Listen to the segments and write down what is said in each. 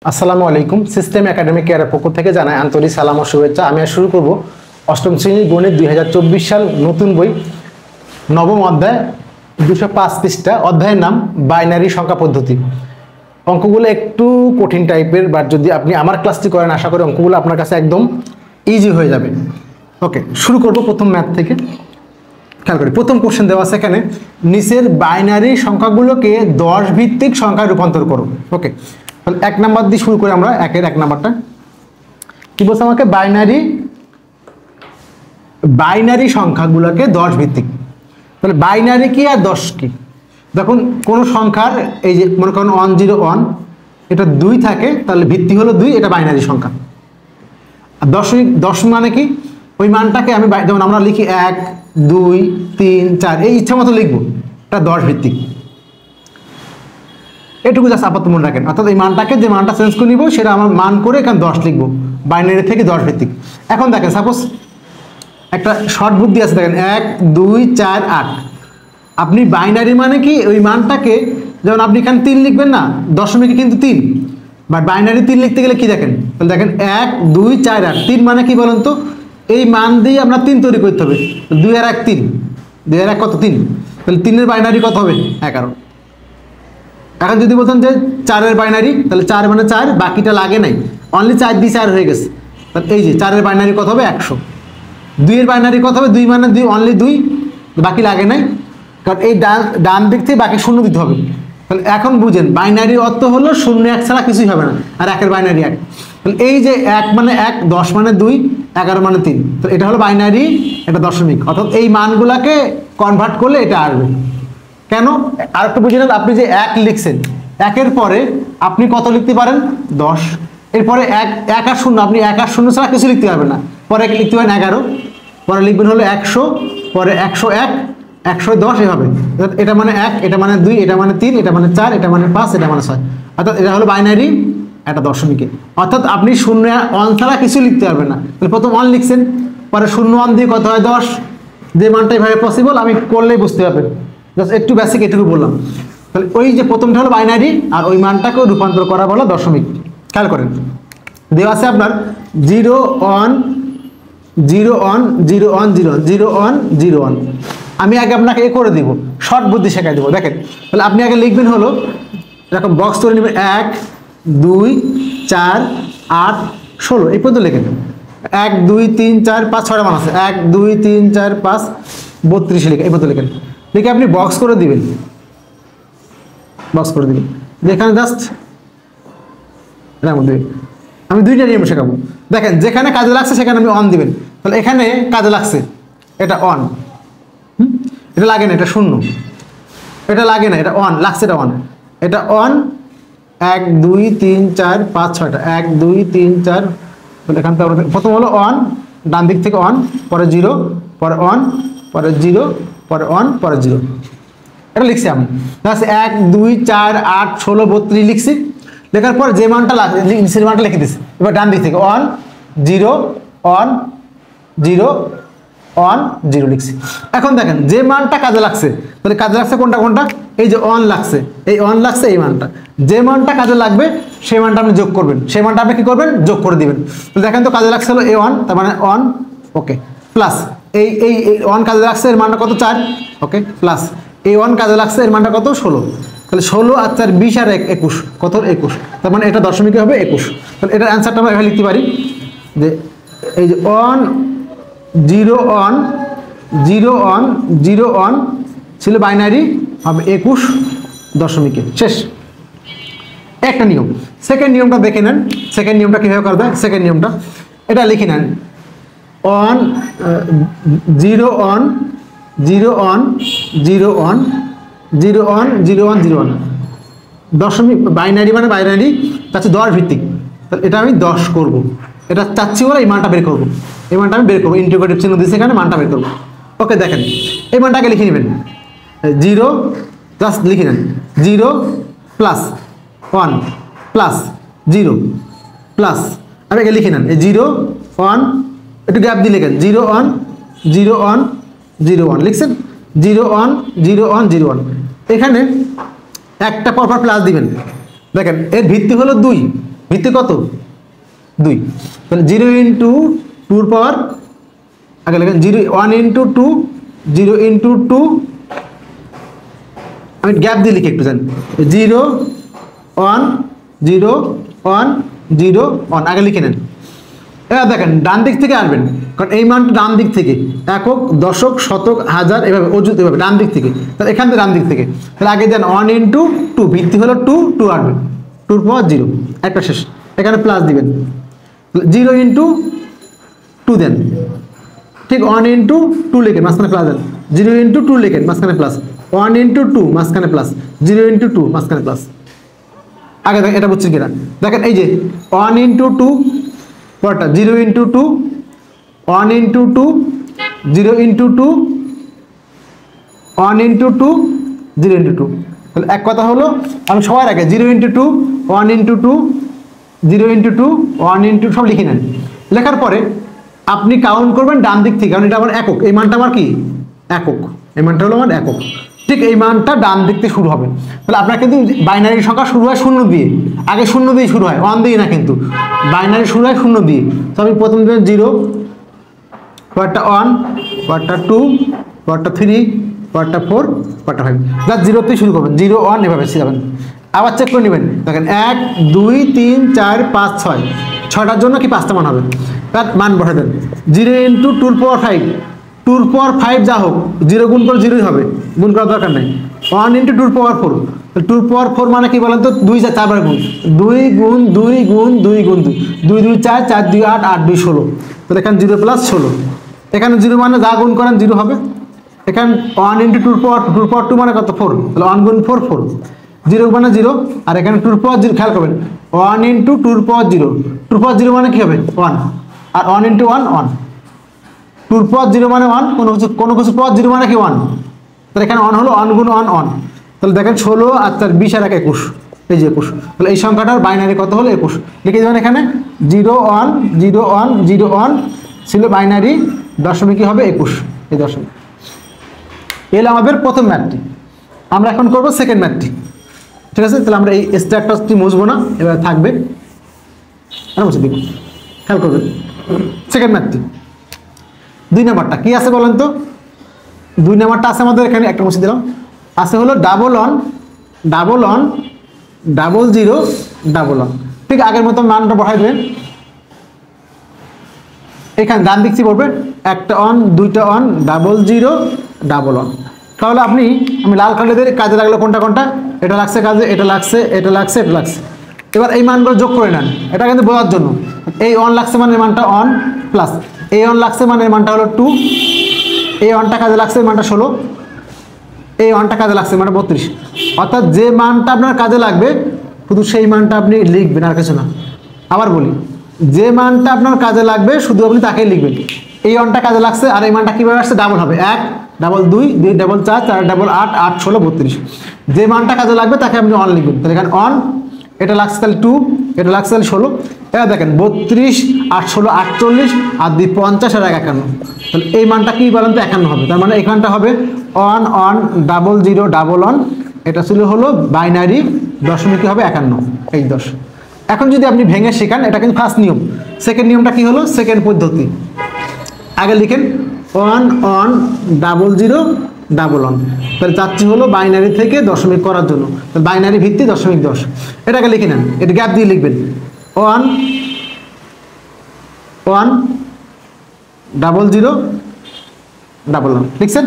আসসালামু আলাইকুম। System academy কেয়ারের পক্ষ থেকে জানাই আন্তরিক সালাম ও শুভেচ্ছা। আমি আজ শুরু করব অষ্টম শ্রেণীর গণিত 2024 সাল নতুন বই নবম অধ্যায় 205 পৃষ্ঠা। অধ্যায়ের নাম বাইনারি সংখ্যা পদ্ধতি। অঙ্কগুলো একটু কঠিন টাইপের, বাট যদি আপনি আমার ক্লাসটি করেন আশা করি অঙ্কগুলো আপনার কাছে একদম ইজি হয়ে যাবে। ওকে, শুরু করব প্রথম ম্যাথ থেকে। খেয়াল করি, প্রথম কোশ্চেন দেওয়া আছে এখানে, নিচের বাইনারি সংখ্যাগুলোকে 10 ভিত্তিক সংখ্যায় রূপান্তর করো। ওকে, তাহলে 1 নাম্বার দিয়ে শুরু করি আমরা। 1 নাম্বারটা কি বলছে আমাকে? বাইনারি সংখ্যাগুলোকে 10 ভিত্তিক। তাহলে বাইনারি কি আর 10 কি? দেখুন, কোন সংখ্যার এই যে মনে করেন 1 0 1 এটা 2 থাকে, তাহলে ভিত্তি হলো 2, এটা বাইনারি সংখ্যা। আর 10 মানে কি? ওই মানটাকে আমি যেমন আমরা লিখি 1 2 3 4, এই ইচ্ছা মতো লিখবো, এটা 10 ভিত্তিক। এটুকু জাস্ট আপাতত মনে রাখেন। অর্থাৎ এই মানটাকে, যে মানটা চেঞ্জ করে নিব সেটা আমার মান করে এখানে 10 লিখবো, বাইনারি থেকে 10 ভিত্তিক। এখন দেখেন, সাপোজ একটা শর্ট বুদ্ধি আছে, দেখেন 1 2 4 8। আপনি বাইনারি মানে কি, ওই মানটাকে যেমন আপনি এখানে 3 লিখবেন না, দশমিকে কিন্তু 3, বাট বাইনারি 3 লিখতে গেলে কি দেখেন, তাহলে দেখেন 1 2 4 8। 3 মানে কি বলেন তো? এই মান দিয়ে আমরা 3 তৈরি করতে হবে। 2 আর 1 3, 2 আর 1 কত? 3। তাহলে 3 এর বাইনারি কত হবে? 11। এখন যদি বলতেন যে 4 এর বাইনারি, তাহলে 4 মানে 4, বাকিটা লাগে নাই, অনলি 4 দিয়ে 4 হয়ে গেছে। তাহলে এই যে 4 এর বাইনারি কত হবে? 100। 2 এর বাইনারি কত হবে? 2 মানে 2, অনলি 2, বাকি লাগে নাই, কারণ এই ডান দিক থেকে বাকি শূন্য দিতে হবে। তাহলে এখন বুঝেন, বাইনারির অর্থ হলো 0 1 ছাড়া কিছুই হবে না, আর 1 এর বাইনারি 1। তাহলে এই যে 1 মানে 1, 10 মানে 2, 11 মানে 3, তো এটা হলো বাইনারি, এটা দশমিক। অর্থাৎ এই মানগুলাকে কনভার্ট করলে এটা আসবে। কেন? আর একটু বুঝে নেন, আপনি যে 1 লিখছেন, 1 এর পরে আপনি কত লিখতে পারেন? 10। এরপরে 1 আর 0, আপনি 1 আর 0 ছাড়া কিছু লিখতে পারবেন না। পরে লিখতে পারেন 11, পরে লিখবেন হলো 100, পরে 101, 110, এভাবে। এটা মানে 1, এটা মানে 2, এটা মানে 3, এটা মানে 4, এটা মানে 5, এটা মানে 6। অর্থাৎ এটা হলো বাইনারি, এটা দশমিকে। অর্থাৎ আপনি 0 1 ছাড়া কিছু লিখতে পারবেন না। তাহলে প্রথম 1 লিখছেন, পরে 0 1 দিয়ে কত হয়? 10। যে মানটা এভাবে পসিবল, আমি করলেই বুঝতে পারবেন। জাস্ট একটু বেসিক এটুকু বললাম। তাহলে ওই যে প্রথমটা হলো বাইনারি, আর ওই মানটাকেও রূপান্তর করা বলা দশমিক। খেয়াল করেন, দেওয়া আছে আপনার 0 1 0 1 0 1 0 0 1 0 1। আমি আগে আপনাকে এ করে দিব, শর্ট বুদ্ধি শেখাই দেবো। দেখেন, তাহলে আপনি আগে লিখবেন হলো এরকম, বক্স করে নেবেন 1 2 4 8 16, এই পর্যন্ত লিখে দেবেন। 1 2 3 4 5 6টা মান আছে, 1 2 3 4 5 32 লিখে এই পর্যন্ত লিখেন। লিখে আপনি বক্স করে দিবেন, বক্স করে দিবেন। যেখানে জাস্ট আমি 2টা নিয়ম শেখাবো। দেখেন, যেখানে কাজে লাগছে সেখানে আপনি অন দিবেন। তাহলে এখানে কাজে লাগছে, এটা অন, এটা লাগে না, এটা 0, এটা লাগে না, এটা অন লাগছে, এটা অন, এটা অন। 1 2 3 4 5 6টা, 1 2 3 4। তাহলে এখান থেকে প্রথম হলো অন, ডান দিক থেকে অন, পরে 0, পরে অন, পরে 0, পরে অন, পরে 0। এটা লিখছি আমি। 1 2 4 8 16 32 লিখছি। লেখার পর যে মানটা লাগছে, নিচের মানটা লিখে দিচ্ছি। এবার ডান দিক থেকে অন 0 অন 0 অন 0 লিখছি। এখন দেখেন, যে মানটা কাজে লাগছে, তাহলে কাজে লাগছে কোনটা কোনটা? এই যে অন লাগছে, এই অন লাগছে, এই মানটা। যে মানটা কাজে লাগবে সেই মানটা আপনি যোগ করবেন, সেই মানটা আপনি কি করবেন? যোগ করে দিবেন। তো দেখেন তো, কাজে লাগছে হলো এই অন, তার মানে অন, ওকে, প্লাস এই এই অন কাজে লাগছে, এর মানটা কত? 4, ওকে, প্লাস এই অন কাজে লাগছে, এর মানটা কত? 16। তাহলে 16 আর 4 20 আর 1 21, কত? 21। তার মানে এটা দশমিকে হবে 21। তাহলে এটার অ্যান্সারটা আমরা এভাবে লিখতে পারি যে এই যে অন 0 অন 0 অন 0 অন ছিল বাইনারি, হবে 21 দশমিকে। শেষ। একটা নিয়ম। সেকেন্ড নিয়মটা দেখে নেন। সেকেন্ড নিয়মটা কীভাবে করবে? সেকেন্ড নিয়মটা এটা লিখে নেন, on 0 on 0 on 0 on 0 on 0 on 0 on. দশমিক বাইনারি মানে বাইনারি চাচ্ছি 10 ভিত্তিক। তাহলে এটা আমি 10 করব, এটা চাচ্ছি বলে এই মানটা বের করব, এই মানটা আমি বের করবো, ইন্টিগ্রেটিভ চিহ্ন দিয়েছি এখানে, মানটা বের করবো। ওকে, দেখেন এই মানটাকে লিখে নেবেন, 0 জাস্ট লিখে নেন, 0 প্লাস 1 প্লাস 0 প্লাস, আমি আগে লিখে নেন এই 0 1, একটু গ্যাপ দিয়ে লিখেন 0 1 0 1 0 1 লিখছেন, 0 1 0 1 0 1। এখানে একটা পরপর প্লাস দিবেন। দেখেন এর ভিত্তি হলো 2, ভিত্তি কত 2, তাহলে 0 ইন্টু 2 পাওয়ার আগে লেখেন 1 ইন্টু 2, 0 ইন্টু 2, আমি গ্যাপ দিয়ে লিখি একটু জানি 0 1 0 1 0 1 আগে লিখে নেন। এবার দেখেন ডান দিক থেকে আসবেন, কারণ এই মানটা ডান দিক থেকে, একক দশক শতক হাজার এভাবে অযুত এভাবে ডান দিক থেকে, তাহলে এখান থেকে ডান দিক থেকে, তাহলে আগে দেন 1 ইন্টু 2, ভিত্তি হলো 2, 2 আসবে 2 পাওয়ার 0 একটা শেষ, এখানে প্লাস দিবেন 0 ইন্টু 2 দেন, ঠিক 1 ইন্টু 2 লিখেন মাঝখানে প্লাস দেন, 0 ইন্টু 2 লিখেন মাঝখানে প্লাস, 1 ইন্টু 2 মাঝখানে প্লাস, 0 ইন্টু 2 মাঝখানে প্লাস। আগে দেখেন এটা বুঝছেন কিনা, দেখেন এই যে 1 ইন্টু 2 পরটা 0 into 2, 1 into 2, 0 into 2, 1 into 2, 0 into 2, তাহলে এক কথা হলো আমি সবার আগে 0 ইন্টু 2, 1 ইন্টু 2, 0 ইন্টু 2, 1 ইন্টু সব লিখে নেন। লেখার পরে আপনি কাউন্ট করবেন ডান দিক থেকে, কারণ এটা আমার একক, এই মানটা আমার কি একক, এই মানটা হলো আমার একক, ঠিক এই মানটা ডান দিক থেকে শুরু হবে। তাহলে আপনার কিন্তু বাইনারি সংখ্যা শুরু হয় 0 দিয়ে, আগে 0 দিয়ে শুরু হয় 1 দিয়ে না, কিন্তু বাইনারি শুরু হয় 0 দিয়ে। তো আমি প্রথম দেবেন 0, পরটা 1, পরটা 2, পরটা 3, পরটা 4, পরটা 5, জাস্ট 0 থেকে শুরু করবেন, 0 1 এভাবে যাবেন। আবার চেক করে নেবেন, দেখেন 1 2 3 4 5 6, 6টার জন্য কি 5টা মান হবে, তার মান বসে দেন 0 ইন্টু 2 পাওয়ার 5, 2 পাওয়ার 5 যা হোক 0 গুণ করে 0ই হবে, গুণ করার দরকার নেই। 1 ইন্টু 2 পাওয়ার 4, 2 পাওয়ার 4 মানে কি বলেন তো 2 যা 4 বার গুণ, 2 গুণ 2 গুণ 2 গুণ 2, 2 2 4, 4 2 8, 8 2 16, তাহলে এখানে 0 প্লাস 16, এখানে 0 মানে যা গুণ করেন 0 হবে। এখানে 1 ইন্টু 2 পাওয়ার 2 মানে কত 4, তাহলে 1 গুণ 4 4, 0 মানে 0, আর এখানে 2 পাওয়ার 0 খেয়াল করবেন 1 ইন্টু 2 পাওয়ার 0, 2 পাওয়ার 0 মানে কি হবে 1, আর 1 ইন্টু 1 1, 2 পাওয়ার 0 মানে 1, কোনো কিছু পাওয়ার 0 মানে কি 1, তাহলে এখানে 1 হলো 1 গুণ 1 1, তাহলে দেখেন 16 আর 4 20 আর 1 21, এই যে 21, তাহলে এই সংখ্যাটার বাইনারি কত হলো 21, লিখে দেবেন এখানে 0 1 0 1 0 1 ছিল বাইনারি, দশমিক কি হবে 21, এই দশমিক। এলো আমাদের প্রথম ম্যাথটি। আমরা এখন করব সেকেন্ড ম্যাথটি, ঠিক আছে? তাহলে আমরা এই স্ট্যাটাসটি মুছবো না, এবার থাকবে, আর মুছে দিব, খেয়াল করবেন। সেকেন্ড ম্যাথটি 2 নাম্বারটা কি আছে বলেন তো? 2 নাম্বারটা আছে আমাদের এখানে, একটা মুছে দিলাম, আছে হলো ডাবল অন 00 11, ঠিক আগের মতো মানটা বসাই দেবেন। এখানে ডান দিক থেকে পড়বে একটা অন, দুইটা অন, 00 11, তাহলে আপনি আমি লাল কালিদের কাজে লাগলো কোনটা কোনটা, এটা লাগছে কাজে, এটা লাগছে, এটা লাগছে, এটা লাগছে। এবার এই মানগুলো যোগ করে নেন, এটা কিন্তু বোঝার জন্য। এই অন লাগছে মানে মানটা অন, প্লাস এই অন লাগছে মানে মানটা হলো 2, এই অনটা কাজে লাগছে মানটা 16, এই অনটা কাজে লাগছে মানে 32, অর্থাৎ যে মানটা আপনার কাজে লাগবে শুধু সেই মানটা আপনি লিখবেন, আর কিছু না। আবার বলি, যে মানটা আপনার কাজে লাগবে শুধু আপনি তাকেই লিখবেন। এই অনটা কাজে লাগছে, আর এই মানটা কীভাবে আসছে, ডাবল হবে, 1 ডাবল 2 2 ডাবল 4 4 ডাবল 8 8 16 32, যে মানটা কাজে লাগবে তাকে আপনি অন লিখবেন। তাহলে এখানে অন, এটা লাগছে তাহলে 2, এটা লাগছে তাহলে 16, এবার দেখেন 32 8 16 48 আর 2 50 আর 1 51, তাহলে এই মানটা কি বলেন তো 51 হবে। তার মানে এখানটা হবে অন অন 00 ডাবল অন, এটা ছিল হলো বাইনারি, দশমিক হবে 51, এই 10। এখন যদি আপনি ভেঙে শেখান, এটা কিন্তু ফার্স্ট নিয়ম। সেকেন্ড নিয়মটা কি হলো, সেকেন্ড পদ্ধতি, আগে লিখেন 1 অন 00 ডাবল অন, তাহলে যাচ্ছি হলো বাইনারি থেকে দশমিক করার জন্য, তাহলে বাইনারি ভিত্তি দশমিক 10, এটাকে লিখে নেন, এটা গ্যাপ দিয়ে লিখবেন 1 1 00 ডাবল অন, লিখছেন?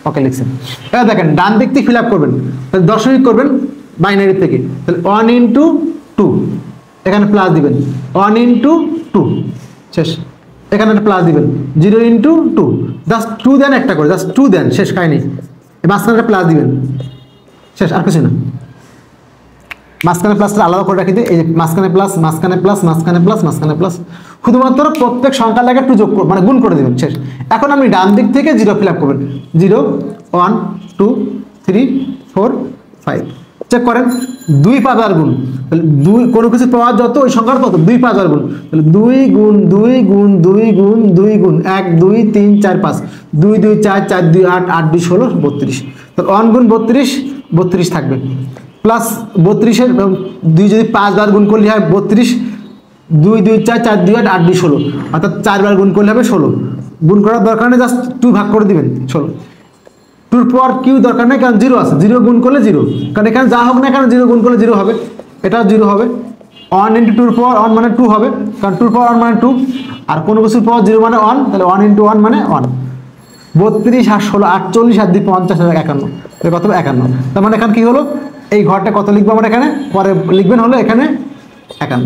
ওকে, লিখছেন। এবার দেখেন ডান দিক থেকে ফিল আপ করবেন, তাহলে দশমিক করবেন বাইনারি থেকে, তাহলে 1 ইন্টু 2, এখানে প্লাস দিবেন 1 ইন্টু 2, শেষ, এখানে একটা প্লাস দিবেন 0 ইন্টু 2, জাস্ট 2 দেন, একটা করে জাস্ট 2 দেন, শেষ, খায়নি। মাঝখানে প্লাস দিবেন, শেষ, আর কিছু না। মাঝখানে প্লাসটা আলাদা করে রাখি দিই, এই যে মাঝখানে প্লাস, মাঝখানে প্লাস, মাঝখানে প্লাস, মাঝখানে প্লাস, শুধুমাত্র প্রত্যেক সংখ্যা লাগে একটু যোগ মানে গুণ করে দেবেন, শেষ। এখন আপনি ডান দিক থেকে 0 ফিল আপ করবেন, 0 1 2 3 4 5, চেক করেন 2 5 আর গুণ, তাহলে 2 কোনো কিছু পাওয়ার যত ওই সংখ্যার তত 2 5 আর গুণ, তাহলে 2 গুণ 2 গুণ 2 গুণ 2 গুণ 1 2 3 4 5, 2 2 4 4 2 8 8 2 16 32, তাহলে 1 গুণ 32 32 থাকবে। প্লাস 32-এর 2 যদি 5 বার গুণ করলে হয় 32, 2 2 4 4 2 8 8 2 16, অর্থাৎ 4 বার গুণ করলে হবে 16। গুণ করার দরকার নেই, জাস্ট 2 ভাগ করে দিবেন 16। 2 পর কিউ দরকার নেই, কারণ 0 আছে, 0 গুণ করলে 0, কারণ এখানে যা হোক না কেন 0 গুণ করলে 0 হবে, এটাও 0 হবে। 1 × 2 পাওয়ার 1 মানে 2 হবে, কারণ 2 পাওয়ার 1 মানে 2, আর কোনো কিছুর পাওয়ার 0 মানে 1, তাহলে 1 × 1 মানে 1। 32 আর 16 48 আর 2 50 আর 51, তাহলে কত হবে 51। তার মানে এখানে কি হলো, এই ঘরটা কত লিখবো আমরা এখানে, পরে লিখবেন হলো এখানে 51,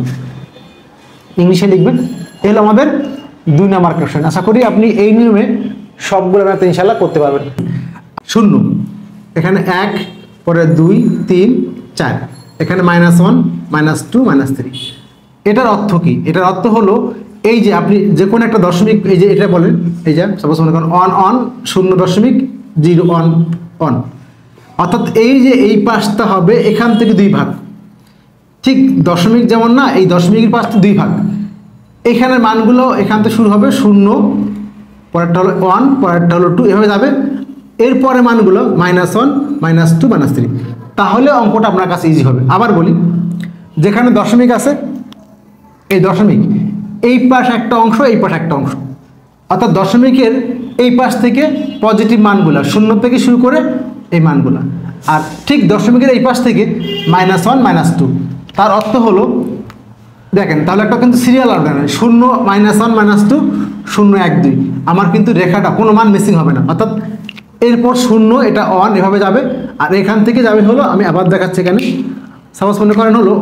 ইংলিশে লিখবেন। এই হলো আমাদের 2 নাম্বার কোশ্চেন। আশা করি আপনি এই নিয়মে সবগুলো ম্যাথ ইনশাআল্লাহ করতে পারবেন। 0 এখানে 1, পরে 2 3 4, এখানে -1 -2 -3। এটার অর্থ কি? এটার অর্থ হলো এই যে আপনি যে কোনো একটা দশমিক, এই যে এটা বলেন, এই যে সাপোজ মনে করেন 1 1 0.01 1, অর্থাৎ এই যে এই পাশটা হবে এখান থেকে 2 ভাগ, ঠিক দশমিক যেমন না, এই দশমিকের পাশটা 2 ভাগ, এখানের মানগুলো এখান থেকে শুরু হবে 0, পরেরটা হলো 1, পরেরটা হলো 2, এভাবে যাবে। এরপরে মানগুলো -1 -2 -3, তাহলে অঙ্কটা আপনার কাছে ইজি হবে। আবার বলি, যেখানে দশমিক আছে এই দশমিক এই পাশ একটা অংশ, এই পাশ একটা অংশ, অর্থাৎ দশমিকের এই পাশ থেকে পজিটিভ মানগুলো 0 থেকে শুরু করে এই মানগুলো, আর ঠিক দশমিকের এই পাশ থেকে -1 -2। তার অর্থ হলো দেখেন, তাহলে একটা কিন্তু সিরিয়াল অর্ডার, 0 -1 -2 0 1 2, আমার কিন্তু রেখাটা কোনো মান মিসিং হবে না, অর্থাৎ এরপর 0 এটা 1 এভাবে যাবে, আর এখান থেকে যাবে হলো, আমি আবার দেখাচ্ছি এখানে, সাপোজ মনে করেন হলো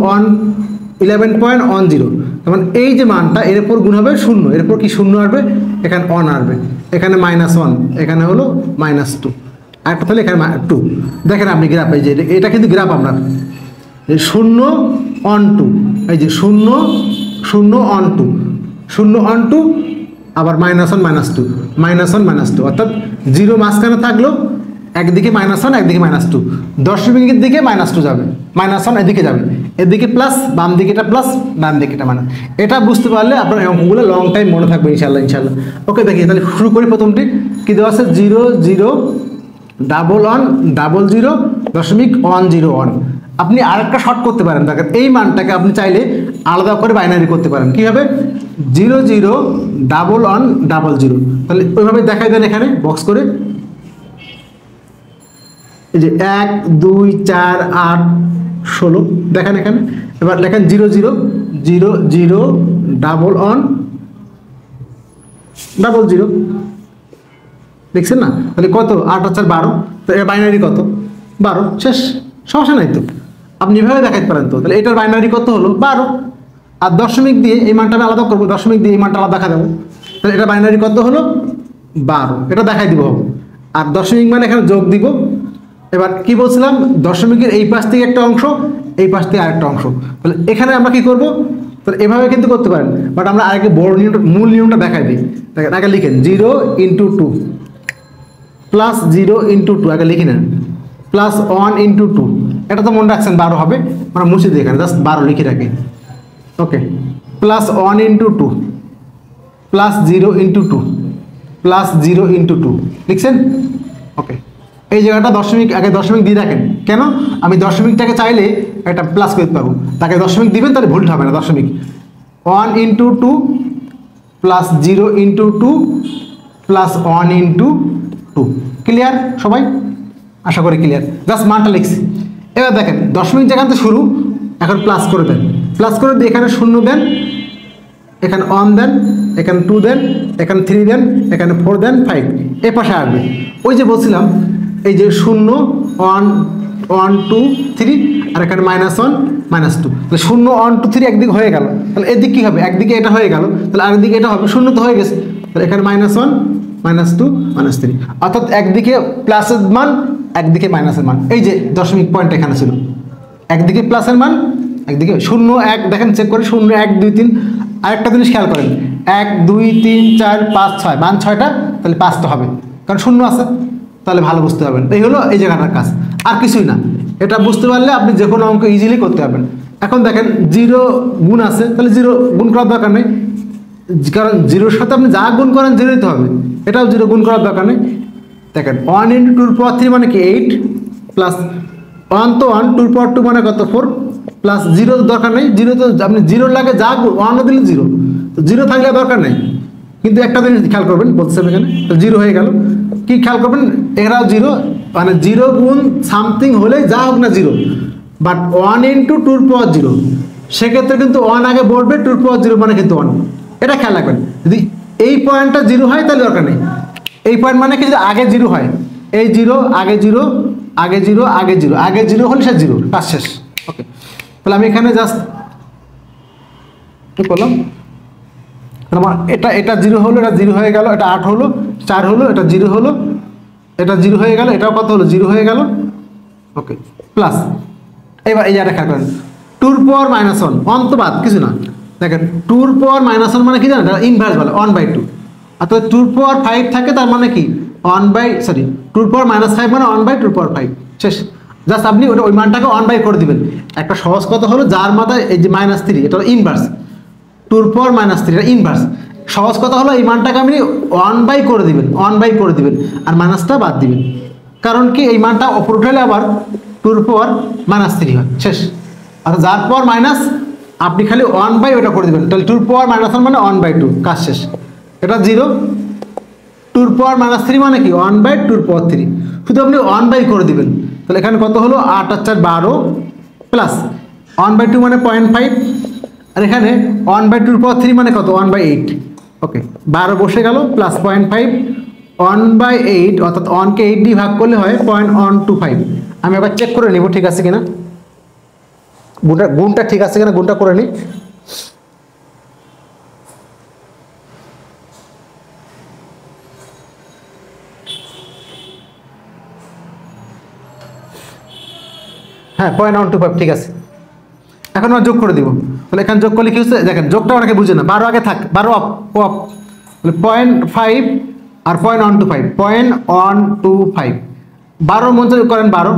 11.10, যেমন এই যে মানটা এরপর গুণ হবে 0, এরপর কি 0 আসবে, এখানে 1 আসবে, এখানে -1, এখানে হলো -2, একটা তাহলে এখানে 2। দেখেন আপনি গ্রাফ, এই যে এটা কিন্তু গ্রাফ আপনার 0 1 2, এই যে 0 0 1 2 0 1 2, আবার -1 -2 -1 -2, অর্থাৎ 0 মাঝখানে থাকলো, একদিকে -1 একদিকে -2, দশমিকের দিকে -2 যাবে, -1 এদিকে যাবে, এদিকে প্লাস, বাম দিকে এটা প্লাস, ডান দিকে এটা মাইনাস। এটা বুঝতে পারলে আপনার অঙ্কগুলো লং টাইম মনে থাকবে ইনশাল্লাহ ইনশাল্লাহ। ওকে, দেখি তাহলে শুরু করি। প্রথমটি কি দেওয়া আছে, 0 0 1 1 0 .101। আপনি আরেকটা শর্ট করতে পারেন, দেখেন এই মানটাকে আপনি চাইলে আলাদা করে বাইনারি করতে পারেন। কীভাবে, 0 0 1 1 0, তাহলে ওইভাবে দেখাই দেন এখানে বক্স করে, এই যে 1 2 4 8 16 দেখেন এখানে। এবার লেখেন 0 0 0 0 1 1 0, দেখছেন না? তাহলে কত, 8 আর 4 12, তো এর বাইনারি কত 12, শেষ, সমস্যা নাই তো, আপনি এভাবে দেখাতে পারেন। তো তাহলে এটার বাইনারি কত হলো 12, আর দশমিক দিয়ে এই মানটা আমি আলাদা করবো, দশমিক দিয়ে এই মানটা আলাদা দেখা দেবো, তাহলে এটা বাইনারি কত হলো 12, এটা দেখাই দিব, আর দশমিক মানে এখানে যোগ দিব। এবার কি বলছিলাম, দশমিকের এই পাশ থেকে একটা অংশ, এই পাশ থেকে আরেকটা অংশ, তাহলে এখানে আমরা কি করব, তাহলে এভাবে কিন্তু করতে পারেন, বাট আমরা আগে বড় নিয়মটা, মূল নিয়মটা দেখাই দিই। দেখেন আগে লিখেন 0 × 2 প্লাস 0 × 2, আগে লিখে নেন, প্লাস 1 × 2, এটা তো মনে রাখছেন 12 হবে, আমরা মুছে দিই এখানে, জাস্ট 12 লিখে রাখি। ওকে, প্লাস 1 × 2 প্লাস 0 × 2 প্লাস 0 × 2 লিখছেন। ওকে, এই জায়গাটা দশমিক, আগে দশমিক দিয়ে রাখেন, কেন, আমি দশমিকটাকে চাইলে একটা প্লাস করতে পারবো, তাকে দশমিক দিবেন, তাহলে ভুলটা হবে না। দশমিক 1 × 2 প্লাস 0 × 2 প্লাস 1 × 2, ক্লিয়ার সবাই? আশা করি ক্লিয়ার, জাস্ট মানটা লিখছি। এবার দেখেন দশমিক যেখান থেকে শুরু, এখন প্লাস করে দেন, প্লাস করে দিয়ে এখানে 0 দেন, এখানে 1 দেন, এখানে 2 দেন, এখানে 3 দেন, এখানে 4 দেন, 5, এ পাশে আসবে। ওই যে বলছিলাম, এই যে 0 1 1 2 3, আর এখানে -1 -2, তাহলে 0 1 2 3 একদিকে হয়ে গেল, তাহলে এদিকে কী হবে, একদিকে এটা হয়ে গেল, তাহলে আরেকদিকে এটা হবে, 0 তো হয়ে গেছে, তাহলে এখানে -1 -2 -3, অর্থাৎ একদিকে প্লাসের মান, একদিকে মাইনাসের মান। এই যে দশমিক পয়েন্ট এখানে ছিল, একদিকে প্লাসের মান, একদিকে 0 1, দেখেন চেক করে 0 1 2 3। আরেকটা জিনিস খেয়াল করেন, 1 2 3 4 5 6, মান 6টা, তাহলে 5টা হবে, কারণ 0 আছে, তাহলে ভালো বুঝতে পারবেন। এই হলো এই জায়গাটার কাজ, আর কিছুই না। এটা বুঝতে পারলে আপনি যে কোনো অঙ্ক ইজিলি করতে পারবেন। এখন দেখেন 0 গুণ আছে, তাহলে 0 গুণ করার দরকার নেই, কারণ 0-র সাথে আপনি যা গুণ করেন 0 দিতে হবে, এটাও 0 গুণ করার দরকার নেই। দেখেন 1 × 2 × 3 মানে কি 8, প্লাস ওয়ান তো ওয়ান, টুর পাওয়ার টু মানে কত 4, প্লাস জিরো তো দরকার নেই, জিরো তো আপনি জিরোর লাগে যা ওয়ানও দিলে জিরো, তো জিরো থাকলে দরকার নেই। কিন্তু একটা জিনিস খেয়াল করবেন বলছে এখানে, তো জিরো হয়ে গেল। কি খেয়াল করবেন, এরাও জিরো, মানে জিরো গুণ সামথিং হলে যা হোক না zero, but one into tour power zero, সেক্ষেত্রে কিন্তু ওয়ান আগে বলবে, টুর পাওয়ার জিরো মানে কিন্তু ওয়ান। এটা খেয়াল রাখবেন, যদি এই পয়েন্টটা জিরো হয় তাহলে দরকার নেই। এই পয়েন্ট মানে কি, যদি আগে জিরো হয়, এই জিরো আগে জিরো আগে জিরো আগে জিরো আগে জিরো হলে সে জিরো, কাজ শেষ। ওকে, তাহলে আমি এখানে জাস্ট কি করলাম, আমার এটা জিরো হলো, এটা জিরো হয়ে গেল, এটা 8 হলো, 4 হলো, এটা জিরো হলো, এটা জিরো হয়ে গেল, এটাও কত হলো, জিরো হয়ে গেল। ওকে, প্লাস এবার এই জায়গাটা খেয়াল করেন, টুর পাওয়ার মাইনাস ওয়ান, ওয়ান তো বাদ কিছু না। দেখেন টুর পাওয়ার মাইনাস ওয়ান মানে কি জানেন, ইনভার্স বলে 1/2। অর্থাৎ টুর পাওয়ার 5 থাকে, তার মানে কি টুর পাওয়ার মাইনাস 5 মানে 1/2 5, শেষ। জাস্ট আপনি ওই মানটাকে 1/2 করে দিবেন। একটা সহজ কথা হলো, যার মাথায় এই যে -3, এটা ইনভার্স, টুর পাওয়ার -3 এটা ইনভার্স। সহজ কথা হলো, এই মানটাকে আপনি 1/2 করে দিবেন, 1/2 করে দিবেন, আর মাইনাসটা বাদ দিবেন। কারণ কি, এই মানটা অপর উঠালে আবার টুর পাওয়ার -3 হয়, শেষ। আর যার পাওয়ার মাইনাস আপনি খালি 1/2 ওটা করে দিবেন, তাহলে টুর পাওয়ার -1 মানে 1/2, কাজ শেষ। এটা জিরো, টুর পাওয়ার -3 মানে কি 1/2 পাওয়ার 3, শুধু আপনি 1/2 করে দিবেন। তাহলে এখানে কত হলো, 8 আর 4 12, প্লাস 1/2 মানে 0.5, আর এখানে 1/2 পাওয়ার 3 মানে কত 1/8। ওকে, 12 বসে গেল, প্লাস 0.5, 1/8, অর্থাৎ 1কে 8 দিয়ে ভাগ করলে হয় 0.125। আমি আবার চেক করে নেব ঠিক আছে কিনা, গুণটা ঠিক আছে কিনা, গুণটা করে নিই। হ্যাঁ, 0.125 ঠিক আছে। এখন আমরা যোগ করে দিব, তাহলে এখানে যোগ করলে কি হচ্ছে, দেখেন যোগটা অনেকে বুঝে না, 12 আগে থাক, 12 অফ, তাহলে 0.5 আর 0.125, 0.125, 12 মধ্যে করেন 12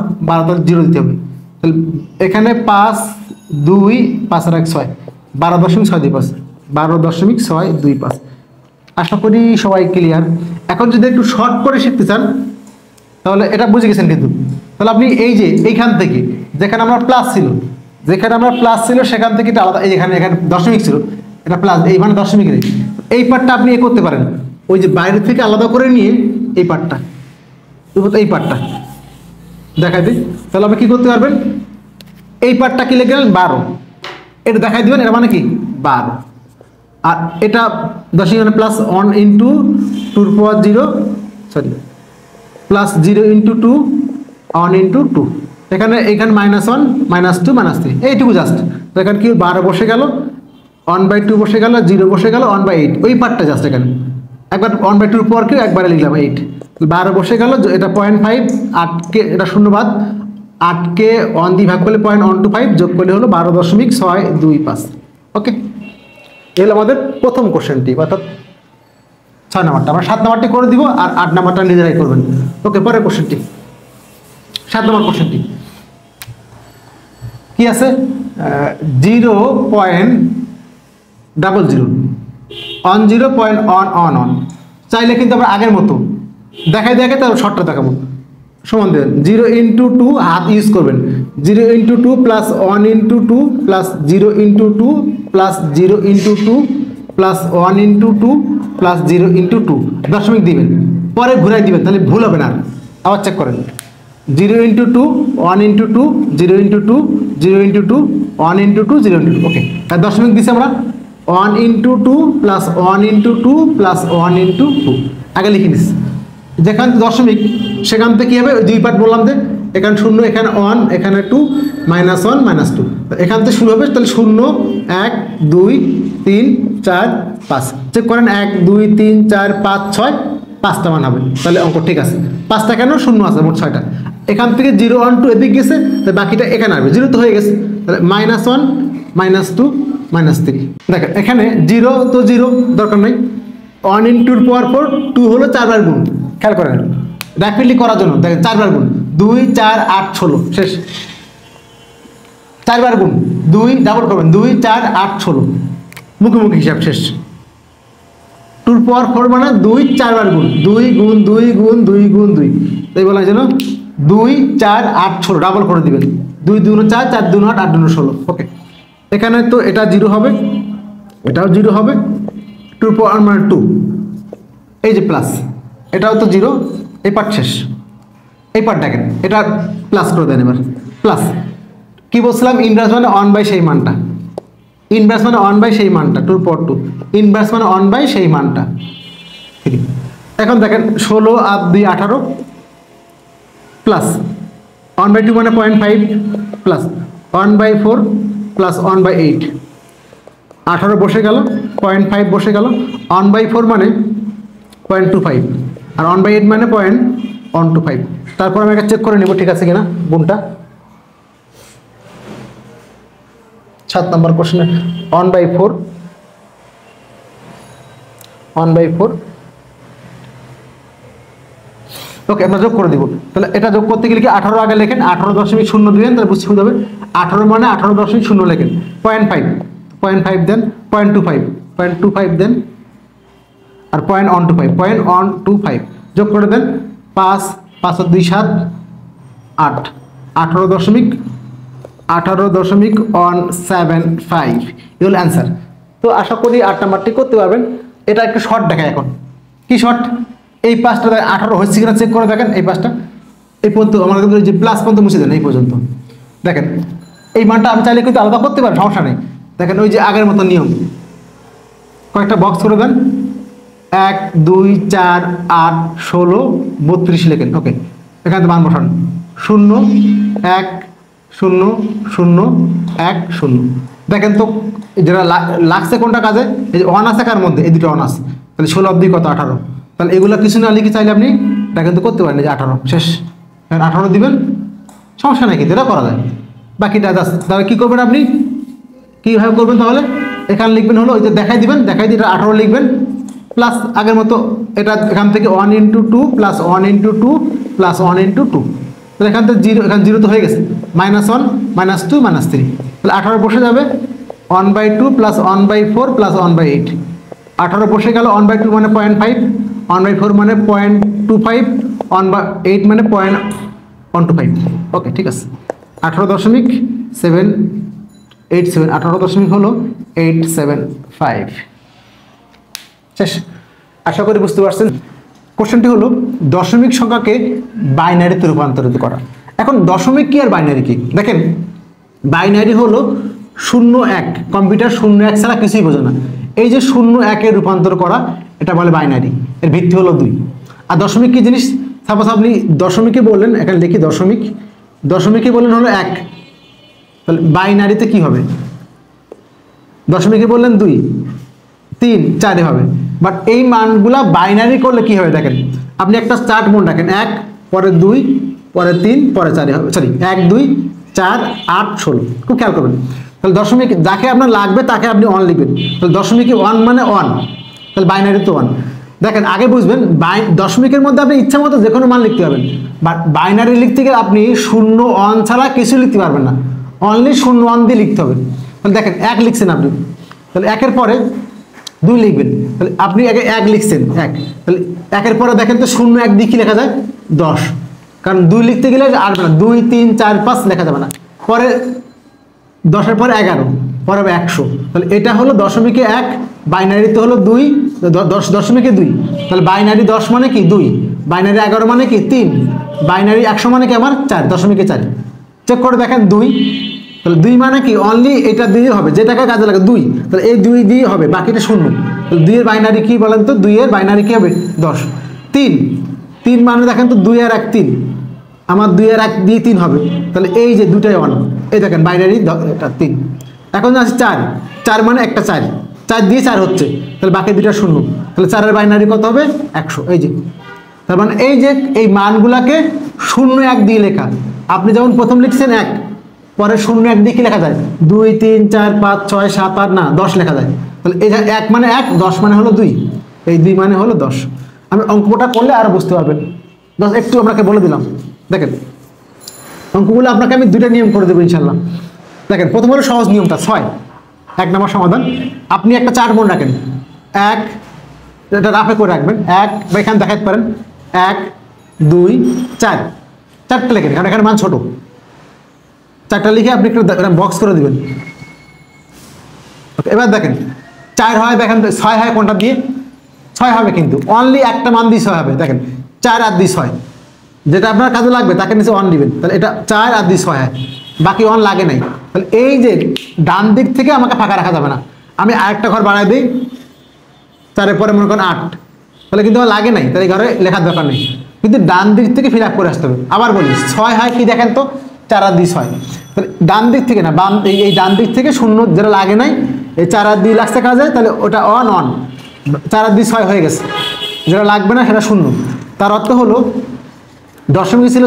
তাহলে 0 দিতে হবে। তাহলে এখানে 5 2 5 আর 1 6, 12.625, 12.625। আশা করি সবাই ক্লিয়ার। এখন যদি একটু শর্ট করে শিখতে চান তাহলে এটা বুঝে গেছেন কিন্তু। তাহলে আপনি এই যে এইখান থেকে যেখানে আমরা প্লাস ছিল, সেখান থেকে এটা আলাদা, এই এখানে দশমিক ছিল, এটা প্লাস, এই মানে দশমিক নেই, এই পার্টটা আপনি এ করতে পারেন, ওই যে বাইরে থেকে আলাদা করে নিয়ে এই পার্টটা দেখাই দিই। তাহলে আপনি কি করতে পারবেন, এই পার্টটা কি লিখে গেলেন 12, এটা দেখাই দিবেন, এটা মানে কি 12, আর এটা দশমিক মানে প্লাস 1 ইন্টু টুর পাওয়ার 0, সরি প্লাস 0 ইন্টু 2, 1 ইন্টু 2, এখানে -1 -2 -3, এইটুকু জাস্ট। তো এখানে কি 12 বসে গেল, 1/2 বসে গেল, 0 বসে গেল, 1/8, ওই পার্টটা জাস্ট এখানে একবার 1/2 পর কেউ একবারে লিখলাম 8, 12 বসে গেল, এটা 0.5, 8কে এটা শূন্য বাদ, 8কে 1 দিয়ে ভাগ করলে 0.125, যোগ করলে হলো 12.625। ওকে, এই হলো আমাদের প্রথম কোশ্চেনটি, অর্থাৎ 6 নাম্বারটা। আমরা 7 নাম্বারটি করে দিব, আর 8 নাম্বারটা নিজেরাই করবেন। ওকে, পরের কোশ্চেনটি, 7 নম্বর কোশ্চেনটি কি আছে, 0.00 অন 0.111, চাইলে কিন্তু আমরা আগের মতো দেখাই তাহলে শর্টটা দেখাবো। সমান দেবেন 0 ইন্টু 2, হাত ইউজ করবেন, 0 into 2 plus 1 into 2 plus 0 into 2 plus 0 into 2 plus 1 into 2 plus 0 into 2, দশমিক দিবেন, পরে ঘুরাই দিবেন, তাহলে ভুল হবে না। আবার চেক করেন, 0 into 2, 1 into 2, 0 into 2, 0 into 2, 1 into 2, 0 into 2। ওকে, আর দশমিক দিচ্ছি আমরা 1 into 2 plus 1 into 2 plus 1 into 2, আগে লিখে দিচ্ছি। যেখান দশমিক সেখান থেকে কী হবে, ওই দুই পার্ট বললাম যে এখানে 0, এখানে 1, এখানে 2, -1 -2, এখান থেকে শুরু হবে। তাহলে 0 1 2 3 4 5, চেক করেন 1 2 3 4 5 6, 5টা মান হবে, তাহলে অঙ্ক ঠিক আছে। 5টা কেন, 0 আছে মোট 6টা, এখান থেকে 0 1 2 এদিকে গেছে, তাহলে বাকিটা এখানে আসবে, 0 তো হয়ে গেছে, তাহলে -1 -2 -3। দেখেন এখানে 0 তো 0 দরকার নেই, 1 ইন্টু 2 পাওয়ার 4, 2 হলো 4 বার গুণ, খেয়াল করেন র্যাপিডলি করার জন্য। দেখেন 4 বার গুণ, 2 4 8 16, শেষ। 4 বার গুণ 2, ডাবল করবেন 2 4 8 16, মুখোমুখি হিসাব, শেষ। 2 পাওয়ার 4 মানে 2 4 বার গুণ, 2 গুণ 2 গুণ 2 গুণ 2, তাই বলা হয় যেন 2 4 8 16 ডাবল করে দিবেন, 2 2 4 4 2 8 8 2 16। ওকে, এখানে তো এটা 0 হবে, এটাও 0 হবে, 2 পাওয়ার মানে 2, এই যে প্লাস, এটাও তো 0, এই পার্ট শেষ। এই পার্ট দেখেন, এটা প্লাস করে দেন এবার, প্লাস কি বলছিলাম, ইনভার্স মানে 1/, সেই মানটা, ইনভার্স মানে 1/, সেই মানটা, 2 পাওয়ার 2, ইনভার্স মানে 1/, সেই মানটা 3। এখন দেখেন 16 আর 2 18 প্লাস 1/2 মানে 0.5 প্লাস 1/4 প্লাস 1/8, 18 বসে গেল, 0.5 বসে গেল, 1/4 মানে 0.25 আর 1/8 মানে 0.125। তারপর আমি একটা চেক করে নিব ঠিক আছে কিনা গুণটা। 7 নম্বর কোশ্চেনে 1/4 ওকে, আমরা যোগ করে দিব। তাহলে এটা যোগ করতে গেলে কি 18 আগে লেখেন, 18.0 দিবেন, তাহলে বুঝতে হবে 18 মানে 18.0 লেখেন, 0.5 দেন, 0.25 দেন, আর 0.125 যোগ করে দেন, 5 5 আর 2 7 8, 18.175 এই হলো অ্যান্সার। তো আশা করি 8 নাম্বারটি করতে পারবেন। এটা একটু শর্ট দেখায়, এখন কি শর্ট, এই পাঁচটা 18 হচ্ছে কিনা চেক করে দেখেন, এই পাঁচটা এই পর্যন্ত আমার কিন্তু যে প্লাস পর্যন্ত মুছে দেন, এই পর্যন্ত দেখেন, এই মানটা আমি চাইলে কিন্তু আলাদা করতে পারি, সমস্যা নেই। দেখেন ওই যে আগের মতো নিয়ম, কয়েকটা বক্স করে দেন, 1 2 4 8 16 32 লেখেন। ওকে, এখানে মান বসান, 0 1 0 0 1 0। দেখেন তো যেটা লাগছে কোনটা কাজে, এই যে 1 আছে কার মধ্যে, এই দুটো 1 আছে, তাহলে 16 অবধি কত 18, তাহলে এগুলো কিছু না লিখে চাইলে আপনি এটা কিন্তু করতে পারেন, যে 18 শেষ, 18 দিবেন, সমস্যা নেই, কিন্তু এটা করা যায়। বাকিটা তাহলে কী করবেন আপনি, কীভাবে করবেন, তাহলে এখানে লিখবেন হলো ওই যে দেখাই দিবেন, দেখাই দিয়ে 18 লিখবেন, প্লাস আগের মতো এটা এখান থেকে 1 × 2 প্লাস 1 × 2 প্লাস 1 × 2, তাহলে এখান থেকে 0, এখানে 0 তো হয়ে গেছে, -1 -2 -3, তাহলে 18 বসে যাবে, 1/2 প্লাস 1/4 প্লাস 1/8, 18 বসে গেল, 1/2 মানে 0.5, 1/4 মানে 0.25, 1/8 মানে 0.125। ওকে, ঠিক আছে, 18.787, 18 হলো 875 শেষ। আশা করি বুঝতে পারছেন। কোশ্চেনটি হলো দশমিক সংখ্যাকে বাইনারিতে রূপান্তরিত করা। এখন দশমিক কি আর বাইনারি কি, দেখেন বাইনারি হলো 0 1, কম্পিউটার 0 1 ছাড়া কিছুই বোঝে না। এই যে 0 1 এর রূপান্তর করা, এটা বলে বাইনারি, এর ভিত্তি হলো 2। আর দশমিক কি জিনিস, সাপোজ আপনি দশমিকে বললেন, এখানে লিখি দশমিকে বললেন হলো 1, তাহলে বাইনারিতে কি হবে, দশমিকে বললেন 2 3 4 হবে, বাট এই মানগুলা বাইনারি করলে কি হবে দেখেন, আপনি একটা চার্ট মনে রাখেন, 1 পরে 2 পরে 3 পরে 4 হবে, সরি 1 2 4 8 16, খুব খেয়াল করবেন। তাহলে দশমিক যাকে আপনার লাগবে তাকে আপনি 1 লিখবেন, তাহলে দশমিকে 1 মানে 1, তাহলে বাইনারি তো 1। দেখেন আগে বুঝবেন, দশমিকের মধ্যে আপনি ইচ্ছা মতো যে কোনো মান লিখতে পারবেন, বাট বাইনারি লিখতে গেলে আপনি 0 1 ছাড়া কিছু লিখতে পারবেন না, অনলি 0 1 দিয়ে লিখতে হবে। তাহলে দেখেন 1 লিখছেন আপনি, তাহলে 1 এর পরে 2 লিখবেন, তাহলে আপনি আগে 1 লিখছেন 1, তাহলে 1 এর পরে দেখেন তো 0 1 দিয়ে কি লেখা যায় 10, কারণ 2 লিখতে গেলে আসবে না, 2 3 4 5 লেখা যাবে না, পরে 10 এর পরে 11 পরে 100, তাহলে এটা হলো দশমিকে 1, বাইনারিতে হলো 2, 10 দশমিকে 2, তাহলে বাইনারি 10 মানে কি 2, বাইনারি 11 মানে কি 3, বাইনারি 100 মানে কি আমার 4, দশমিকে 4। চেক করে দেখেন 2, তাহলে 2 মানে কি অনলি এটা দিয়ে হবে, যেটাকে কাজে লাগে 2, তাহলে এই 2 দিয়ে হবে, বাকিটা 0। তাহলে 2 এর বাইনারি কি বলেন তো, 2 এর বাইনারি কি হবে 10। 3 মানে দেখেন তো 2 আর 1 3, আমার 2 আর 1 দিয়ে 3 হবে, তাহলে এই যে দুটাই 1, এই দেখেন বাইনারি এটা 3। এখন আছে 4 মানে একটা 4 দিয়ে 4 হচ্ছে, তাহলে বাকি দুটা 0, তাহলে 4 এর বাইনারি কত হবে 100। এই যে তার মানে এই যে এই মানগুলাকে 0 1 দিয়ে লেখা, আপনি যেমন প্রথম লিখছেন 1, পরে 0 1 দিয়ে কি লেখা যায় 2 3 4 5 6 7 8 না 10 লেখা যায়, তাহলে এই 1 মানে 1, 10 মানে হলো 2, এই 2 মানে হলো 10। আমি অঙ্কটা করলে আরো বুঝতে পারবেন, একটু আপনাকে বলে দিলাম। দেখেন অঙ্কগুলো আপনাকে আমি 2টা নিয়ম করে দেবো ইনশাল্লাহ। দেখেন প্রথম হলো সহজ নিয়মটা 6, 1 নম্বর সমাধান। আপনি একটা চার্ট মনে রাখেন, 1 এটা রাফে করে রাখবেন, 1 বা এখানে দেখাতে পারেন 1 2 4 4টা লেখেন, কারণ এখানে মান ছোট। 4টা লিখে আপনি একটু বক্স করে দিবেন। ওকে, এবার দেখেন 4 হয়, দেখেন 6 হয় কোনটা দিয়ে? 6 হবে, কিন্তু অনলি একটা মান দিয়ে 6 হবে। দেখেন 4 আর 2 6, যেটা আপনার কাজে লাগবে তাকে নিচে 1 দিবেন, তাহলে এটা 4 আর 2 6 হয়, বাকি 1 লাগে নাই। তাহলে এই যে ডান দিক থেকে আমাকে ফাঁকা রাখা যাবে না। আমি আরেকটা ঘর বাড়াই দিই, 4-এর পরে মনে করেন 8, তাহলে কিন্তু আমার লাগে নাই, তাহলে ঘরে লেখার দরকার নেই, কিন্তু ডান দিক থেকে ফিল আপ করে আসতে হবে। আবার বলি 6 হয় কি দেখেন তো, 4 আর 2 6, তাহলে ডান দিক থেকে না, বাম এই ডান দিক থেকে শূন্য যেটা লাগে নাই, এই 4 আর 2 লাগছে কাজে, তাহলে ওটা অন 4 আর 2 6 হয়ে গেছে, যেটা লাগবে না সেটা শূন্য। তার অর্থ হলো দশমিকে ছিল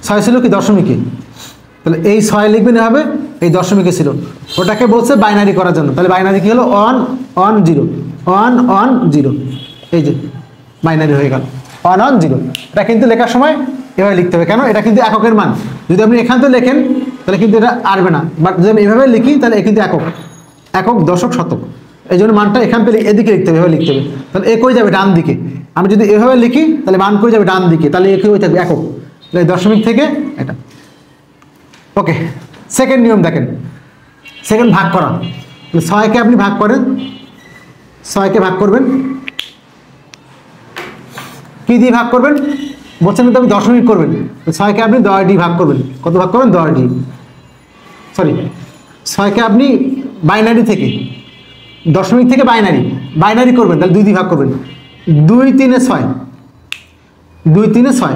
6 ছিল কি দশমিকে, তাহলে এই 6 লিখবেন হবে, এই দশমিকে ছিল, ওটাকে বলছে বাইনারি করার জন্য। তাহলে বাইনারি কি হলো? 1 1 0 1 1 0, এই যে বাইনারি হয়ে গেল 1 1 0। এটা কিন্তু লেখার সময় এভাবে লিখতে হবে, কেন? এটা কিন্তু এককের মান। যদি আপনি এখান থেকে লেখেন তাহলে কিন্তু এটা আসবে না, বাট যদি আমি এভাবে লিখি তাহলে কিন্তু একক দশক শতক, এই জন্য মানটা এখান থেকে এদিকে লিখতে হবে, এভাবে লিখতে হবে। তাহলে এ কই যাবে? ডান দিকে। আমি যদি এভাবে লিখি তাহলে মান কই যাবে? ডান দিকে, তাহলে এ কই থাকবে? একক। তাহলে দশমিক থেকে এটা। ওকে, সেকেন্ড নিয়ম দেখেন, সেকেন্ড ভাগ করা। 6কে আপনি ভাগ করেন, 6কে ভাগ করবেন কি দিয়ে ভাগ করবেন? বলছেন কিন্তু আপনি দশমিক করবেন, 6কে আপনি 10 দিয়ে ভাগ করবেন। কত ভাগ করবেন? 10 দিয়ে, সরি 6কে আপনি বাইনারি থেকে, দশমিক থেকে বাইনারি করবেন, তাহলে 2 দিয়ে ভাগ করবেন। 2 3 6, 2 3 6।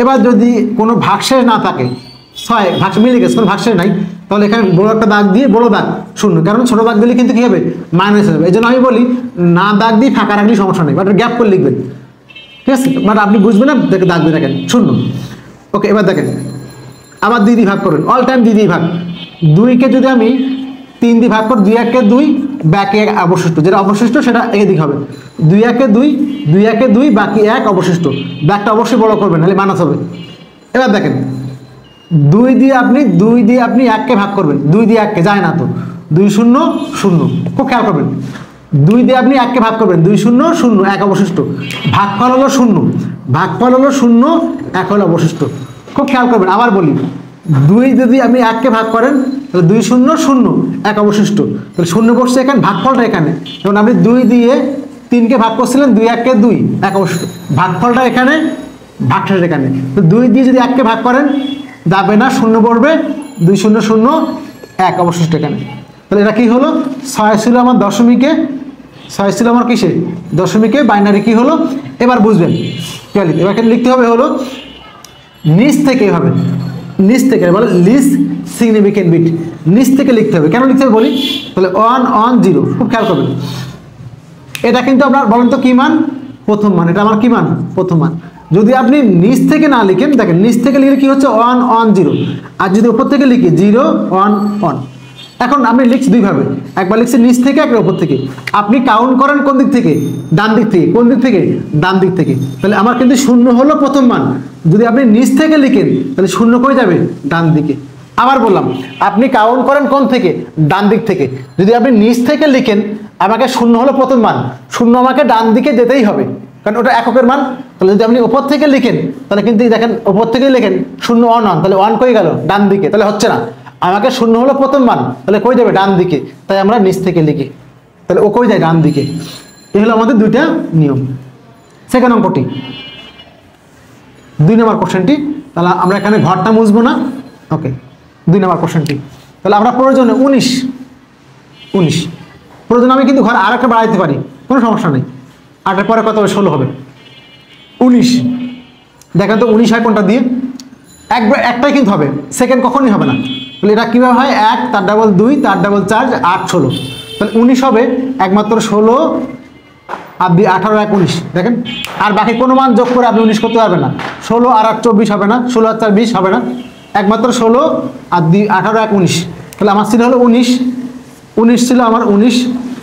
এবার যদি কোনো ভাগশেষ না থাকে, 6 ভাগ মিলে গেছে, কোনো ভাগশেষ নাই, তাহলে এখানে বড় একটা দাগ দিয়ে, বড় দাগ শূন্য, কারণ ছোট দাগ দিলে কিন্তু কি হবে? মাইনাস হবে। এই জন্য আমি বলি না দাগ দিয়ে ফাঁকা রাখলে সমস্যা নেই, বাট গ্যাপ করে লিখবেন, ঠিক আছে? মানে আপনি বুঝবেন না, দেখে দাগ দিয়ে রাখেন শূন্য। ওকে, এবার দেখেন আবার 2 দিয়ে ভাগ করবেন, অল টাইম 2 দিয়ে ভাগ। 2কে যদি আমি 3 দিয়ে ভাগ করি, 2 1 2, বাকি 1 অবশিষ্ট, যেটা অবশিষ্ট সেটা এদিক হবে। 2 1 2, 2 1 2, বাকি 1 অবশিষ্ট, ব্যাকটা অবশ্যই বড় করবেন, নাহলে মাইনাস হবে। এবার দেখেন 2 দিয়ে আপনি 1কে ভাগ করবেন, 2 দিয়ে 1কে যায় না তো, 2 0 0, খুব খেয়াল করবেন। 2 দিয়ে আপনি 1কে ভাগ করবেন, 2 0 0, 1 অবশিষ্ট, ভাগফল হলো 0, ভাগফল হলো 0, 1 হলো অবশিষ্ট, খুব খেয়াল করবেন। আবার বলি 2 যদি আপনি 1কে ভাগ করেন তাহলে 2 0 0, 1 অবশিষ্ট, তাহলে 0 বসছে এখানে, ভাগফলটা এখানে। যেমন আপনি 2 দিয়ে 3কে ভাগ করছিলেন, 2 1 2, 1 অবশিষ্ট, ভাগফলটা এখানে, ভাগশেষ এখানে। তো 2 দিয়ে যদি 1কে ভাগ করেন যাবে না, 0 পড়বে, 2 0 0, 1 অবশিষ্ট এখানে। তাহলে এটা কি হলো? 6 ছিল আমার দশমিকে, 6 ছিল আমার কিসে? দশমিকে, বাইনারি কি হলো? এবার বুঝবেন, এবার লিখতে হবে হলো নিচ থেকে, হবে নিচ থেকে বলে লিস্ট সিগনিফিকেন্ট বিট, নিচ থেকে লিখতে হবে। কেন লিখতে হবে বলি, তাহলে 1 1 0, খুব খেয়াল করবেন। এটা কিন্তু আপনার বলেন তো কি মান? প্রথম মান। এটা আমার কি মান? প্রথম মান। যদি আপনি নিচ থেকে না লিখেন, দেখেন নিচ থেকে লিখলে কি হচ্ছে? 1 1 0, আর যদি উপর থেকে লিখি 0 1 1। এখন আমি লিখছি দুইভাবে, একবার লিখছি নিচ থেকে, একবার উপর থেকে। আপনি কাউন্ট করেন কোন দিক থেকে? ডান দিক থেকে। কোন দিক থেকে? ডান দিক থেকে। তাহলে আমার কিন্তু 0 হলো প্রথম মান। যদি আপনি নিচ থেকে লিখেন তাহলে 0 কই যাবে? ডান দিকে। আবার বললাম, আপনি কাউন্ট করেন কোন থেকে? ডান দিক থেকে। যদি আপনি নিচ থেকে লিখেন, আমাকে 0 হলো প্রথম মান, 0 আমাকে ডান দিকে যেতেই হবে, কারণ ওটা এককের মান। তাহলে যদি আপনি উপর থেকে লিখেন তাহলে কিন্তু দেখেন উপর থেকে লিখেন 0 1 1, তাহলে 1 কই গেল? ডান দিকে, তাহলে হচ্ছে না। আমাকে 0 হলো প্রথম মান, তাহলে কই যাবে? ডান দিকে, তাই আমরা নিচ থেকে লিখি, তাহলে ও কই যায়? ডান দিকে। এই হলো আমাদের দুইটা নিয়ম। সেকেন্ড অঙ্কটি, 2 নম্বর কোশ্চেনটি, তাহলে আমরা এখানে ঘরটা মুছবো না। ওকে, 2 নম্বর কোশ্চেনটি, তাহলে আমরা প্রয়োজনে 19 প্রয়োজন আমি কিন্তু ঘর আর একটা বাড়াইতে পারি, কোনো সমস্যা নেই। 8-এর পরে কত হবে? 16 হবে। 19 দেখেন তো 19 হয় কোনটা দিয়ে? একটাই কিন্তু হবে, সেকেন্ড কখনই হবে না। তাহলে এটা কীভাবে হয়? 1 তার ডাবল 2 তার ডাবল 4 8 16, তাহলে 19 হবে একমাত্র 16 আর 18 1 19। দেখেন, আর বাকি কোনো মান যোগ করে আপনি 19 করতে পারবেন না। 16 আর 8 24 হবে না, 16 আর 4 20 হবে না, একমাত্র 16 আর 18 1 19। তাহলে আমার ছিল হলো 19 ছিল আমার, 19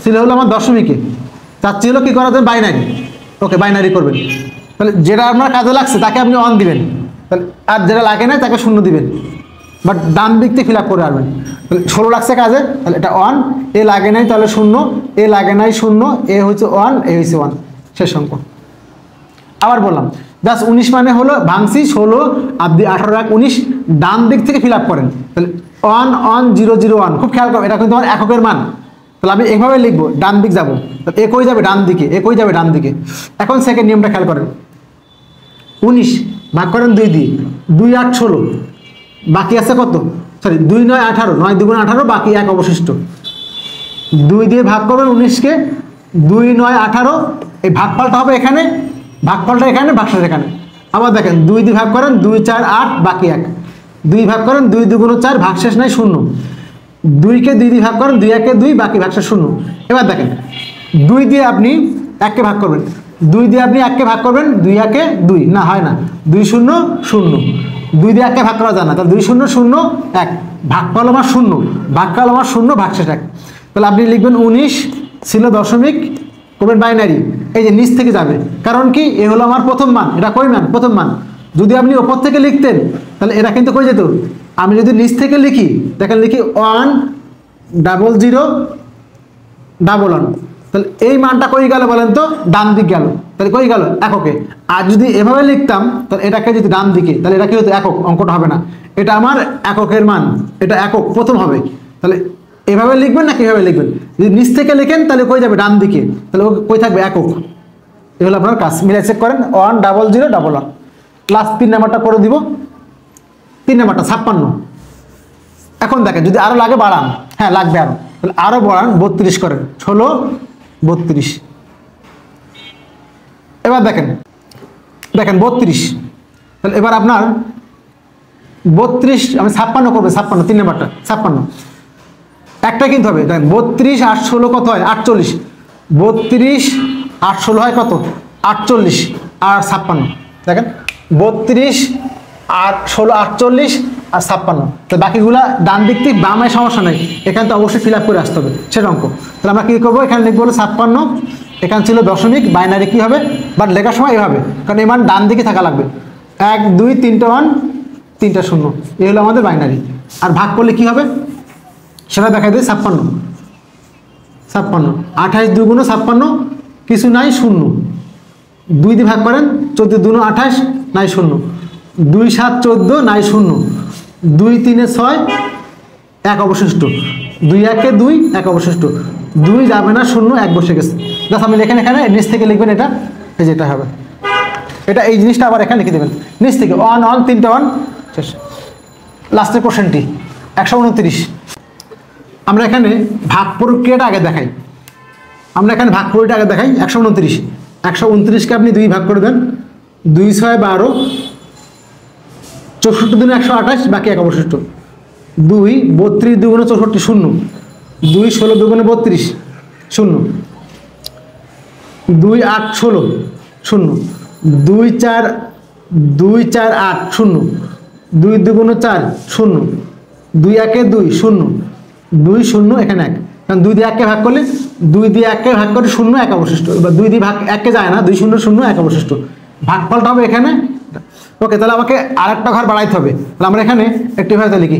ছিল হলো আমার দশমিকে, চাচ্ছি হলো কী করা যায়? বাইনারি। ওকে, বাইনারি করবেন। তাহলে যেটা আপনার কাজে লাগছে তাকে আপনি 1 দিবেন, তাহলে আর যেটা লাগে না তাকে 0 দিবেন, বাট ডান দিক থেকে ফিল আপ করে আসবেন। তাহলে 16 লাগছে কাজে, তাহলে এটা 1, এ লাগে নাই তাহলে 0, এ লাগে নাই 0, এ হচ্ছে 1, এ হচ্ছে 1, শেষ অঙ্ক। আবার বললাম জাস্ট 19 মানে হলো ভাঙছি 16 আর 18 এক 19, ডান দিক থেকে ফিল আপ করেন। তাহলে 1 1 0 0 1, খুব খেয়াল করো, এটা কিন্তু আমার এককের মান। তাহলে আমি এইভাবে লিখবো, ডান দিক যাবো, একই যাবে ডান দিকে, একই যাবে ডান দিকে। এখন সেকেন্ড নিয়মটা খেয়াল করেন, 19 ভাগ করেন 2 দিয়ে, 2 8 16, বাকি আছে কত, সরি 2 9 18, 9 2 18, বাকি 1 অবশিষ্ট। 2 দিয়ে ভাগ করবেন 19কে, 2 9 18, এই ভাগফলটা হবে এখানে, ভাগফলটা এখানে, ভাগশেষ এখানে। আবার দেখেন 2 দিয়ে ভাগ করেন 2 4 8, বাকি 1, 2 ভাগ করেন 2 2 4, ভাগশেষ নাই 0, 2কে 2 দিয়ে ভাগ করেন 2 1 2, বাকি ভাগশেষ 0। এবার দেখেন 2 দিয়ে আপনি 1কে ভাগ করবেন, 2 দিয়ে আপনি 1কে ভাগ করবেন, 2 1 2, না হয় না, 2 0 0, 2 দিয়ে 1কে ভাগ করা যায় না, তাহলে 2 0 0 1, ভাগফল আমার 0, ভাগফল আমার 0, ভাগশেষ 1। তাহলে আপনি লিখবেন 19 ছিল দশমিক, করবেন বাইনারি, এই যে নিচ থেকে যাবে, কারণ কি এ হলো আমার প্রথম মান, এটা কই মান, প্রথম মান। যদি আপনি ওপর থেকে লিখতেন তাহলে এটা কিন্তু কই যেত। আমি যদি নিচ থেকে লিখি, দেখেন লিখি 1 0 0 1 1, তাহলে এই মানটা কই গেল বলেন তো, ডান দিক গেল, তাহলে কই গেল, এককে। আর যদি এভাবে লিখতাম তাহলে এটাকে যদি ডান দিকে, তাহলে এটা কি হতো, একক, অঙ্কটা হবে না, এটা আমার এককের মান, এটা একক প্রথম হবে। তাহলে এভাবে লিখবেন না কিভাবে লিখবেন, যদি নিচ থেকে লেখেন তাহলে কই যাবে, ডান দিকে, তাহলে ও কই থাকবে, একক। এই হলো আপনার কাজ, মিলাই চেক করেন, 1 0 0 1 1। লাস্ট 3 নাম্বারটা করে দিব, 3 নাম্বারটা 56। এখন দেখেন যদি আরো লাগে বাড়ান, হ্যাঁ লাগবে আরো, তাহলে আরো বাড়ান, 32 করেন, 16 32। এবার দেখেন 32, তাহলে এবার আপনার 32, আমি 56 করবো, 56, 3 নাম্বারটা 56, একটা কিন্তু হবে। দেখেন 32 8 16 কত হয়, 48, 32 8 16 হয় কত, 48 আর 56। দেখেন 32 8 16 48 আর 56, তো বাকিগুলা ডান দিক থেকে বামে সমস্যা নেই, এখানে তো অবশ্যই ফিল আপ করে আসতে হবে সেটা অঙ্ক। তাহলে আমরা কী করবো, এখানে লিখবো 56, এখানে ছিল দশমিক, বাইনারি কী হবে, বাট লেখার সময় এভাবে, কারণ এই মান ডান দিকে থাকা লাগবে, 1 2 3টে 1 3টা 0, এই হলো আমাদের বাইনারি। আর ভাগ করলে কী হবে সেটা দেখাই দিই, 56 56, 28 2 গুণ 56, কিছু নাই 0, 2 দিয়ে ভাগ করেন, 14 2 28, নাই 0, 2 7 14, নাই 0, 2 3 6, 1 অবশিষ্ট, 2 1 2, 1 অবশিষ্ট, 2 যাবে না 0, 1 বসে গেছে। জাস্ট আমি লেখেন এখানে নিচ থেকে লিখবেন, এটা এই যেটা হবে, এটা এই জিনিসটা আবার এখানে লিখে দেবেন নিচ থেকে, 1 1 3টে 1 শেষ। লাস্টের কোশ্চেনটি 129, আমরা এখানে ভাগ প্রক্রিয়াটা আগে দেখাই, আমরা এখানে ভাগ প্রক্রিয়াটা আগে দেখাই। 129, 129কে আপনি 2 ভাগ করে দেন, 2 6 12, 64 2 128, বাকি 1 অবশিষ্ট, 2 32 2 গুণ 64 0, 2 16 2 গুণ 32 0, 2 8 16 0, 2 4 8 0, 2 2 গুণ 4 0, 2 1 2 0, 2 0 এখানে 1, কারণ 2 দিয়ে 1কে ভাগ করলে, 2 দিয়ে 1কে ভাগ করে 0 1 অবশিষ্ট, এবার 2 দিয়ে ভাগ 1কে যায় না, 2 0 0 1 অবশিষ্ট, ভাগফলটা হবে এখানে। ওকে, তাহলে আমাকে আরেকটা ঘর বাড়াইতে হবে, তাহলে আমরা এখানে একটি ভাবে লিখি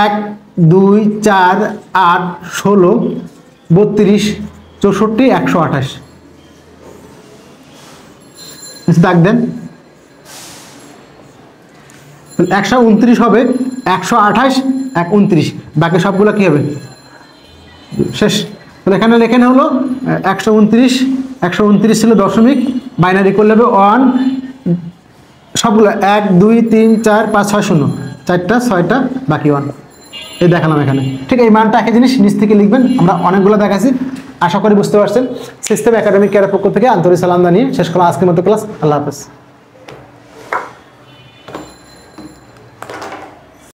1 2 4 8 16 32 64 128, দাগ দেন। 129 হবে, 128 1 29, বাকি সবগুলো কি হবে, শেষ। তাহলে এখানে লেখেন হলো 129 ছিল দশমিক, বাইনারি করলে হবে 1, সবগুলো 1 2 3 4 5 6 0, 4টা 6টা, বাকি 1, এই দেখালাম এখানে। ঠিক এই মানটা একই জিনিস নিচ থেকে লিখবেন, আমরা অনেকগুলো দেখাচ্ছি, আশা করি বুঝতে পারছেন। সিস্টেম একাডেমিক কেয়ারের পক্ষ থেকে আন্তরিক সালাম জানিয়ে শেষ করলাম আজকের মতো ক্লাস। আল্লাহ হাফেজ।